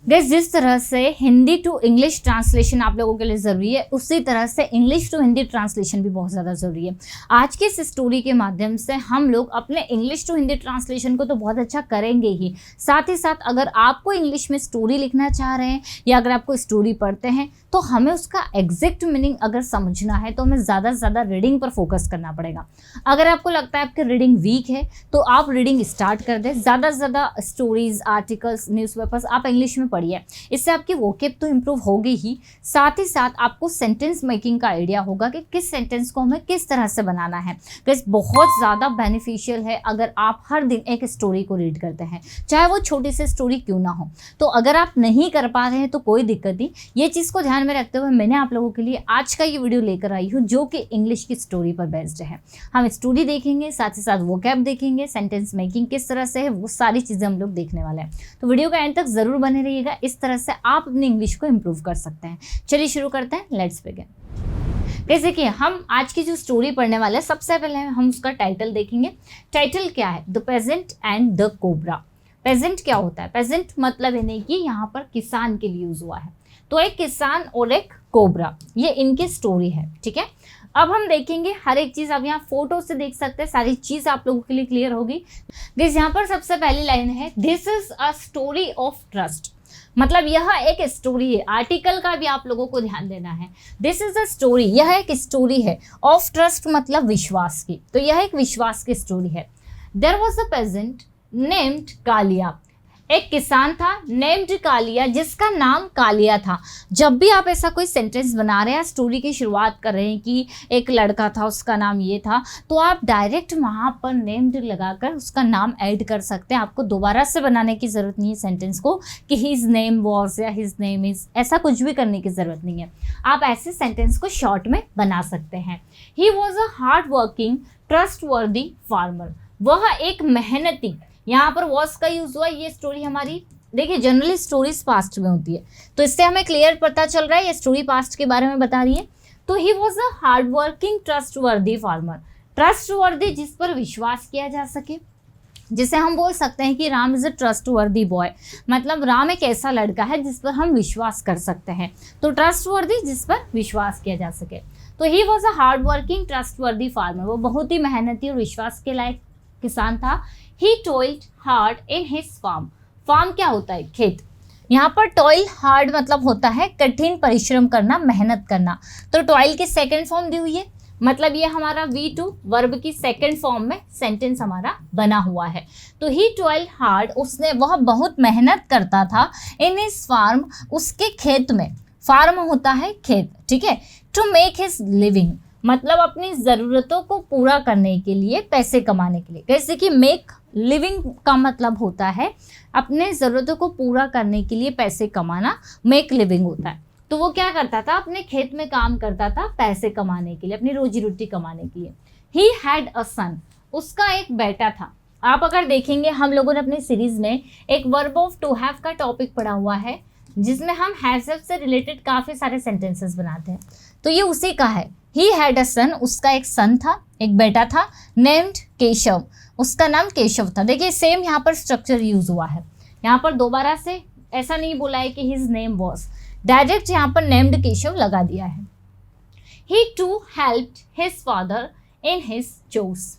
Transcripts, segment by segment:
Guys, जिस तरह से हिंदी टू इंग्लिश ट्रांसलेशन आप लोगों के लिए ज़रूरी है, उसी तरह से इंग्लिश टू हिंदी ट्रांसलेशन भी बहुत ज़्यादा ज़रूरी है। आज की इस स्टोरी के माध्यम से हम लोग अपने इंग्लिश टू हिंदी ट्रांसलेशन को तो बहुत अच्छा करेंगे ही, साथ ही साथ अगर आपको इंग्लिश में स्टोरी लिखना चाह रहे हैं या अगर आपको स्टोरी पढ़ते हैं तो हमें उसका एग्जैक्ट मीनिंग अगर समझना है तो हमें ज़्यादा से ज़्यादा रीडिंग पर फोकस करना पड़ेगा। अगर आपको लगता है आपकी रीडिंग वीक है तो आप रीडिंग स्टार्ट कर दें, ज़्यादा से ज़्यादा स्टोरीज, आर्टिकल्स, न्यूज़पेपर्स आप इंग्लिश में पढ़िए। इससे आपकी वोकेब तो इम्प्रूव होगी ही, साथ ही साथ आपको सेंटेंस मेकिंग का आइडिया होगा कि किस सेंटेंस को हमें किस तरह से बनाना है। गाइस, बहुत ज़्यादा बेनिफिशियल है अगर आप हर दिन एक स्टोरी को रीड करते हैं, चाहे वो छोटी सी स्टोरी क्यों ना हो। तो अगर आप नहीं कर पा रहे हैं तो कोई दिक्कत नहीं, ये चीज़ को ध्यान में रखते हुए मैंने आप लोगों के लिए आज का ये वीडियो लेकर आई हूँ जो कि इंग्लिश की स्टोरी पर बेस्ड है। हम स्टोरी देखेंगे, साथ ही साथ वोकैब देखेंगे, सेंटेंस मेकिंग किस तरह से है, वो सारी चीज़ें हम लोग देखने वाले हैं। तो वीडियो का एंड तक ज़रूर बने रहिएगा, इस तरह से आप अपनी इंग्लिश को इम्प्रूव कर सकते हैं। चलिए शुरू करते हैं, लेट्स बिगिन। जैसे कि हम आज की जो स्टोरी पढ़ने वाले हैं, सबसे पहले हम उसका टाइटल देखेंगे। टाइटल क्या है? The peasant and the cobra. Peasant क्या होता है? पेजेंट मतलब ये नहीं कि यहाँ पर किसान के लिए यूज हुआ है, तो एक किसान और एक कोबरा, ये इनकी स्टोरी है। ठीक है, अब हम देखेंगे हर एक चीज़। आप यहाँ फोटो से देख सकते हैं, सारी चीज़ आप लोगों के लिए क्लियर होगी। दिस यहाँ पर सबसे पहली लाइन है, this is a story of trust. मतलब यह एक स्टोरी है, आर्टिकल का भी आप लोगों को ध्यान देना है। दिस इज अ स्टोरी, यह एक स्टोरी है। ऑफ ट्रस्ट मतलब विश्वास की, तो यह एक विश्वास की स्टोरी है। There was a peasant named Kaliya. एक किसान था नेम्ड कालिया, जिसका नाम कालिया था। जब भी आप ऐसा कोई सेंटेंस बना रहे हैं, स्टोरी की शुरुआत कर रहे हैं कि एक लड़का था, उसका नाम ये था, तो आप डायरेक्ट वहाँ पर नेम्ड लगाकर उसका नाम ऐड कर सकते हैं। आपको दोबारा से बनाने की ज़रूरत नहीं है सेंटेंस को कि हिज नेम वॉज या हिज नेम इज़, ऐसा कुछ भी करने की ज़रूरत नहीं है। आप ऐसे सेंटेंस को शॉर्ट में बना सकते हैं। He was a hard working trustworthy farmer. वह एक मेहनती, यहाँ पर वॉज का यूज हुआ। ये स्टोरी हमारी, देखिए जनरली स्टोरीज पास्ट में होती है, तो इससे हमें क्लियर पता चल रहा है ये स्टोरी पास्ट के बारे में बता रही है। तो he was a hard working trustworthy farmer. Trustworthy, जिस पर विश्वास किया जा सके, जिसे हम बोल सकते हैं कि Ram is a trustworthy boy. मतलब राम एक ऐसा लड़का है जिस पर हम विश्वास कर सकते हैं। तो ट्रस्टवर्दी, जिस पर विश्वास किया जा सके। तो he was a hard working trustworthy farmer, वो बहुत ही मेहनती और विश्वास के लायक किसान था। He toiled hard in his farm. Farm क्या होता है? खेत। यहाँ पर टॉयल हार्ड मतलब होता है कठिन परिश्रम करना, मेहनत करना। तो टॉयल की सेकंड फॉर्म दी हुई है, मतलब ये हमारा V2 वर्ब की सेकंड फॉर्म में सेंटेंस हमारा बना हुआ है। तो ही टॉयल हार्ड, उसने, वह बहुत मेहनत करता था। इन हिज फार्म, उसके खेत में। फार्म होता है खेत, ठीक है। टू मेक हिज लिविंग, मतलब अपनी ज़रूरतों को पूरा करने के लिए, पैसे कमाने के लिए। जैसे कि मेक लिविंग का मतलब होता है अपने ज़रूरतों को पूरा करने के लिए पैसे कमाना, मेक लिविंग होता है। तो वो क्या करता था? अपने खेत में काम करता था पैसे कमाने के लिए, अपनी रोजी रोटी कमाने के लिए। ही हैड अ सन, उसका एक बेटा था। आप अगर देखेंगे, हम लोगों ने अपनी सीरीज में एक वर्ब ऑफ टू हैव का टॉपिक पढ़ा हुआ है, जिसमें हम हैव से रिलेटेड काफ़ी सारे सेंटेंसेस बनाते हैं, तो ये उसी का है। ही हैड अ सन, उसका एक सन था, एक बेटा था। नेम्ड केशव, उसका नाम केशव था। देखिए सेम यहाँ पर स्ट्रक्चर यूज हुआ है, यहाँ पर दोबारा से ऐसा नहीं बोला है कि हिज नेम वॉज, डायरेक्ट यहाँ पर नेम्ड केशव लगा दिया है। He too helped his father in his chores,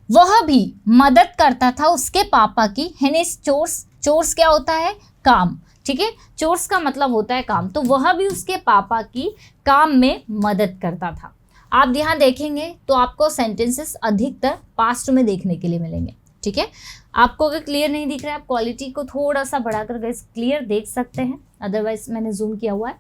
वह भी मदद करता था उसके पापा की इन हिज चोर्स। चोर्स क्या होता है? काम, ठीक है। चोर्स का मतलब होता है काम, तो वह भी उसके पापा की काम में मदद करता था। आप ध्यान देखेंगे तो आपको सेंटेंसेस अधिकतर पास्ट में देखने के लिए मिलेंगे, ठीक है। आपको अगर क्लियर नहीं दिख रहा है, आप क्वालिटी को थोड़ा सा बढ़ाकर क्लियर देख सकते हैं, अदरवाइज मैंने जूम किया हुआ है।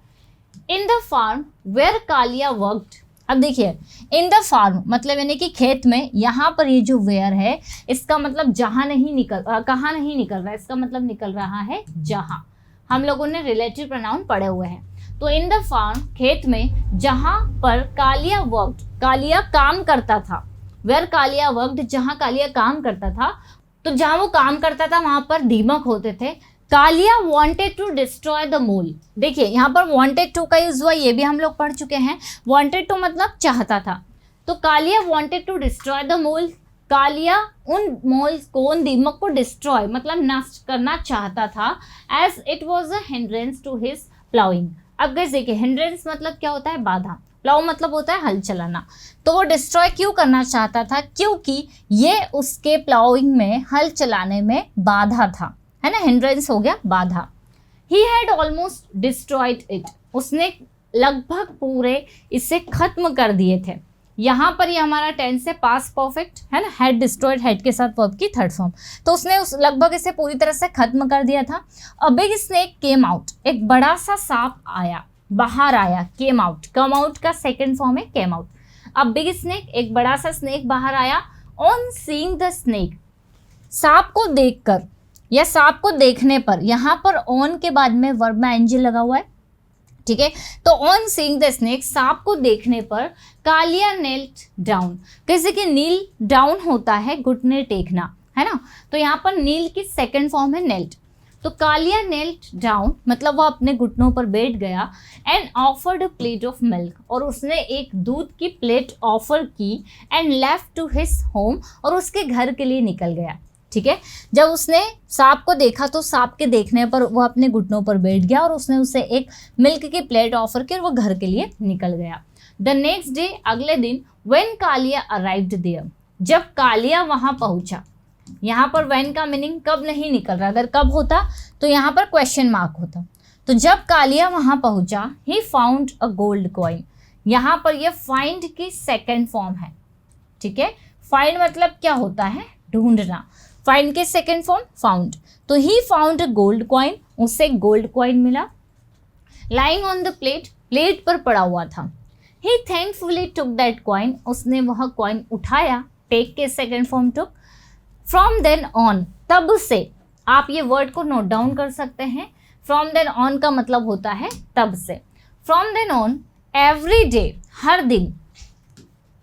In the farm where Kaliya worked. अब देखिए, इन द फार्म मतलब यानी कि खेत में। यहाँ पर ये जो वेयर है, इसका मतलब जहाँ नहीं निकल, कहाँ नहीं निकल रहा है, इसका मतलब निकल रहा है जहाँ। हम लोगों ने रिलेटिव प्रोनाउन पढ़े हुए हैं। तो इन द फार्म, खेत में, जहाँ पर कालिया वर्कड, कालिया काम करता था। वेयर कालिया वर्कड, जहाँ कालिया काम करता था, तो जहाँ वो काम करता था वहाँ पर दीमक होते थे। Kaliya wanted to destroy the mole. देखिए यहाँ पर वांटेड टू का यूज हुआ, ये भी हम लोग पढ़ चुके हैं। वांटेड टू मतलब चाहता था, तो Kaliya wanted to destroy the mole, Kaliya उन मोल्स को, उन दीमक को डिस्ट्रॉय मतलब नष्ट करना चाहता था, as it was a hindrance to his ploughing. अब गाइस देखिए, हिंड्रेंस मतलब क्या होता है, बाधा, प्लाउ मतलब होता है हल चलाना। तो वो डिस्ट्रॉय क्यों करना चाहता था, क्योंकि ये उसके प्लाउइंग में, हल चलाने में बाधा था, है ना, हिंड्रेंस हो गया बाधा। He had almost destroyed it, उसने लगभग पूरे इसे खत्म कर दिए थे। यहाँ पर ये हमारा टेंस है पास्ट परफेक्ट, है ना, हैड डिस्ट्रॉयड, हैड के साथ वर्ब की थर्ड फॉर्म। तो उसने उस लगभग इसे पूरी तरह से खत्म कर दिया था। A big snake came out, एक बड़ा सा सांप आया, बाहर आया, केम आउट, कम आउट का सेकेंड फॉर्म है came out. A big snake, एक बड़ा सा स्नेक बाहर आया। ऑन सीइंग द स्नेक, सांप को देखकर या सांप को देखने पर, यहाँ पर ऑन के बाद में वर्ब में आईएनजी लगा हुआ है, ठीक है। तो ऑन सीइंग द स्नेक, सांप को देखने पर, कालिया नेल्ट डाउन, कैसे कि नील डाउन होता है घुटने टेकना, है ना, तो यहाँ पर नील की सेकंड फॉर्म है नेल्ट। तो कालिया नेल्ट डाउन मतलब वो अपने घुटनों पर बैठ गया। And offered a plate of milk, और उसने एक दूध की प्लेट ऑफर की। And left to his home, और उसके घर के लिए निकल गया, ठीक है। जब उसने सांप को देखा तो सांप के देखने पर वो अपने घुटनों पर बैठ गया और उसने उसे एक मिल्क की प्लेट ऑफर की और वो घर के लिए निकल गया। द नेक्स्ट डे, अगले दिन, व्हेन कालिया अराइव्ड देयर, जब कालिया वहां पहुंचा। यहाँ पर व्हेन का मीनिंग कब नहीं निकल रहा, अगर कब होता तो यहाँ पर क्वेश्चन मार्क होता। तो जब कालिया वहां पहुंचा, ही फाउंड अ गोल्ड कॉइन, यहाँ पर ये फाइंड की सेकेंड फॉर्म है, ठीक है। फाइंड मतलब क्या होता है, ढूंढना, फाइंड के सेकेंड फॉर्म फाउंड। तो he found a gold coin, उससे गोल्ड कॉइन मिला। Lying on the plate, plate पर पड़ा हुआ था। He thankfully took that coin, उसने वह कॉइन उठाया, टेक के second form took. From then on, तब से, आप ये वर्ड को नोट डाउन कर सकते हैं। फ्रॉम देन ऑन का मतलब होता है तब से। From then on, every day, हर दिन,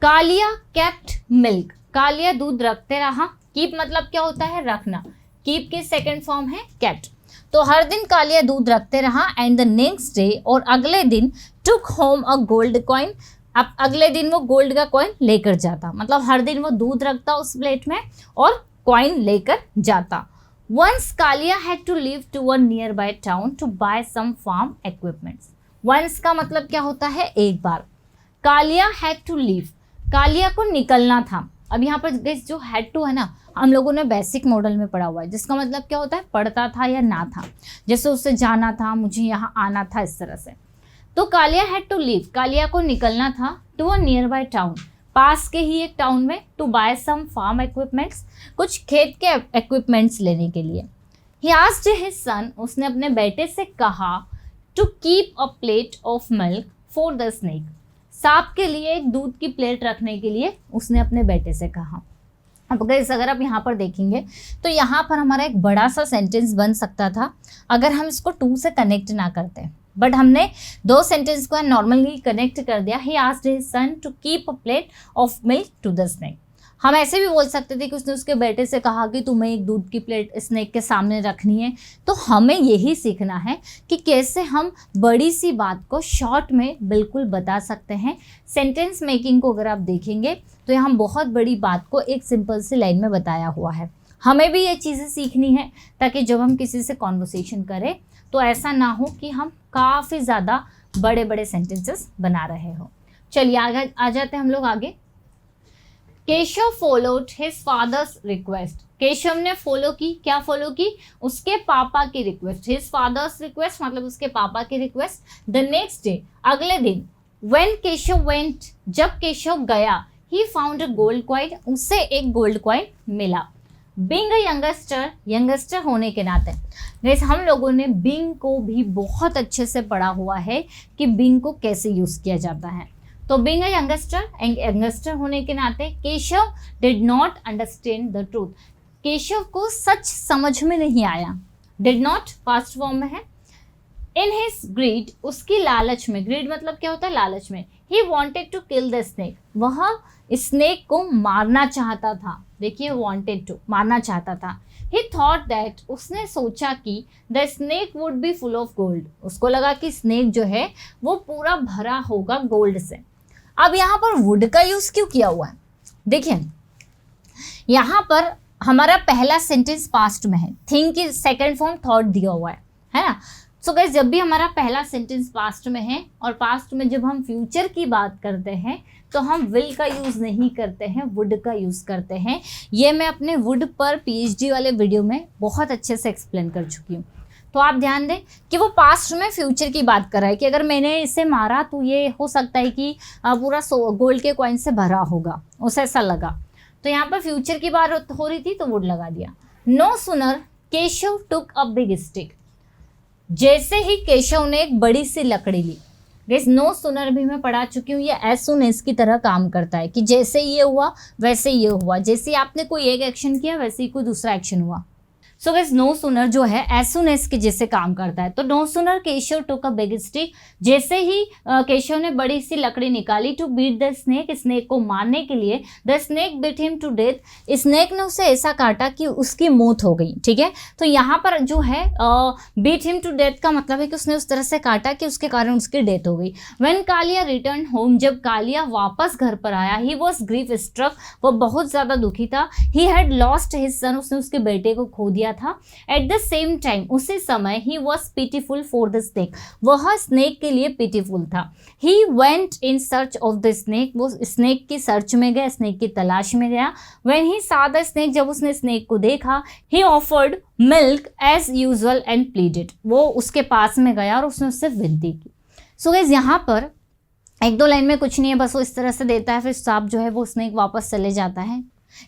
कालिया केप्ट मिल्क, कालिया दूध रखते रहा। कीप मतलब क्या होता है, रखना, कीप की सेकेंड फॉर्म है केप्ट। तो हर दिन कालिया दूध रखते रहा। एंड द नेक्स्ट डे, और अगले दिन, टुक होम अ गोल्ड कॉइन, अब अगले दिन वो गोल्ड का कॉइन लेकर जाता, मतलब हर दिन वो दूध रखता उस प्लेट में और कॉइन लेकर जाता। Once Kalia had to leave to a nearby town to buy some farm equipments. Once का मतलब क्या होता है, एक बार। Kalia had to leave, Kalia को निकलना था। अब यहाँ पर जो हैड टू है ना, हम लोगों ने बेसिक मॉडल में पढ़ा हुआ है, जिसका मतलब क्या होता है, पढ़ता था या ना था, जैसे उससे जाना था, मुझे यहाँ आना था, इस तरह से। तो Kalia had to leave, Kalia को निकलना था, to a nearby town, पास के ही एक टाउन में, to buy some farm equipments, कुछ खेत के इक्विपमेंट्स लेने के लिए। ही आस्क्ड हिज सन, उसने अपने बेटे से कहा, to keep a plate of milk for the snake, सांप के लिए एक दूध की प्लेट रखने के लिए उसने अपने बेटे से कहा। अब अगर आप यहाँ पर देखेंगे तो यहाँ पर हमारा एक बड़ा सा सेंटेंस बन सकता था अगर हम इसको टू से कनेक्ट ना करते, बट हमने दो सेंटेंस को नॉर्मली कनेक्ट कर दिया। He asked his son to keep a plate of milk to the snake. हम ऐसे भी बोल सकते थे कि उसने उसके बेटे से कहा कि तुम्हें एक दूध की प्लेट स्नेक के सामने रखनी है। तो हमें यही सीखना है कि कैसे हम बड़ी सी बात को शॉर्ट में बिल्कुल बता सकते हैं। सेंटेंस मेकिंग को अगर आप देखेंगे तो यहाँ बहुत बड़ी बात को एक सिंपल सी लाइन में बताया हुआ है। हमें भी ये चीज़ें सीखनी है ताकि जब हम किसी से कॉन्वर्सेशन करें तो ऐसा ना हो कि हम काफ़ी ज़्यादा बड़े बड़े सेंटेंसेस बना रहे हो। चलिए आगे आ जाते हैं हम लोग आगे। Keshav followed his father's request. Keshav ने फॉलो की, क्या फॉलो की, उसके पापा की रिक्वेस्ट। हिज फादर्स रिक्वेस्ट मतलब उसके पापा की रिक्वेस्ट। द नेक्स्ट डे, अगले दिन, व्हेन केशव वेंट, जब केशव गया, ही फाउंड अ गोल्ड कॉइन, उससे एक गोल्ड कॉइन मिला। बीइंग अ यंगस्टर, यंगस्टर होने के नाते, गाइस हम लोगों ने बीइंग को भी बहुत अच्छे से पढ़ा हुआ है कि बीइंग को कैसे यूज़ किया जाता है। तो बीइंग अ यंगस्टर, यंगस्टर होने के नाते, Keshav did not understand the truth, Keshav को सच समझ में नहीं आया। डिड नॉट फास्ट फॉर्म में है। इन हिज ग्रीड, उसकी लालच में, ग्रीड मतलब क्या होता है, लालच में, he wanted to kill the snake, वह स्नेक को मारना चाहता था। देखिए वॉन्टेड टू, मारना चाहता था। ही थॉट दैट, उसने सोचा कि the snake would be full of gold, उसको लगा कि स्नेक जो है वो पूरा भरा होगा गोल्ड से। अब यहाँ पर वुड का यूज क्यों किया हुआ है, देखिए यहाँ पर हमारा पहला सेंटेंस पास्ट में है, थिंक की सेकंड फॉर्म थॉट दिया हुआ है ना। सो गाइस जब भी हमारा पहला सेंटेंस पास्ट में है और पास्ट में जब हम फ्यूचर की बात करते हैं तो हम विल का यूज़ नहीं करते हैं, वुड का यूज़ करते हैं। ये मैं अपने वुड पर पीएचडी वाले वीडियो में बहुत अच्छे से एक्सप्लेन कर चुकी हूँ। तो आप ध्यान दें कि वो पास्ट में फ्यूचर की बात कर रहा है कि अगर मैंने इसे मारा तो ये हो सकता है कि पूरा गोल्ड के कॉइन से भरा होगा, उसे ऐसा लगा। तो यहाँ पर फ्यूचर की बात हो रही थी तो वुड लगा दिया। No sooner Keshav took a big stick, जैसे ही केशव ने एक बड़ी सी लकड़ी ली। गाइस नो सुनर भी मैं पढ़ा चुकी हूँ, ये एज सून एज की तरह काम करता है कि जैसे ये हुआ वैसे ये हुआ, जैसे आपने कोई एक एक्शन किया वैसे ही कोई दूसरा एक्शन हुआ। सो गाइस नो सुनर जो है एज सून एज के जैसे काम करता है। तो no sooner Keshav took a big stick, जैसे ही केशव ने बड़ी सी लकड़ी निकाली to beat the snake, snake को मारने के लिए। The snake bit him to death, snake ने उसे ऐसा काटा कि उसकी मौत हो गई। ठीक है, तो यहाँ पर जो है बीट हिम टू डेथ का मतलब है कि उसने उस तरह से काटा कि उसके कारण उसकी डेथ हो गई। व्हेन कालिया रिटर्न होम, जब कालिया वापस घर पर आया, ही वॉज ग्रीफ स्ट्रक, वो बहुत ज़्यादा दुखी था। He had lost his son, उसने उसके बेटे को खो दिया था। एट द सेम टाइम, उसी समय he was pitiful for the snake, वह स्नेक के लिए पिटीफुल था। He went in search of the snake, वो स्नेक की सर्च में गया, स्नेक की तलाश में गया। When he saw the snake, जब उसने स्नेक को देखा, he offered milk as usual and pleaded, वो उसके पास में गया और उसने उससे विनती की। सो गाइस यहाँ पर एक दो लाइन में कुछ नहीं है, बस वो इस तरह से देता है, फिर सांप जो है वो स्नेक वापस चले जाता है।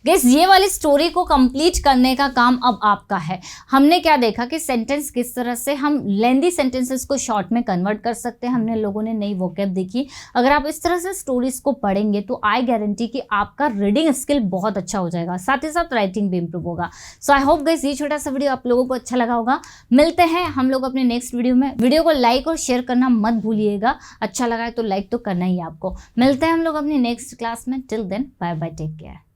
गाइस ये वाली स्टोरी को कंप्लीट करने का काम अब आपका है। हमने क्या देखा कि सेंटेंस किस तरह से हम लेंदी सेंटेंसेस को शॉर्ट में कन्वर्ट कर सकते हैं, हमने लोगों ने नई वोकैब देखी। अगर आप इस तरह से स्टोरीज को पढ़ेंगे तो आई गारंटी कि आपका रीडिंग स्किल बहुत अच्छा हो जाएगा, साथ ही साथ राइटिंग भी इंप्रूव होगा। सो आई होप गाइस ये छोटा सा वीडियो आप लोगों को अच्छा लगा होगा। मिलते हैं हम लोग अपने नेक्स्ट वीडियो में। वीडियो को लाइक और शेयर करना मत भूलिएगा, अच्छा लगा है तो लाइक तो करना ही आपको। मिलते हैं हम लोग अपनी नेक्स्ट क्लास में। Till then bye bye, take care.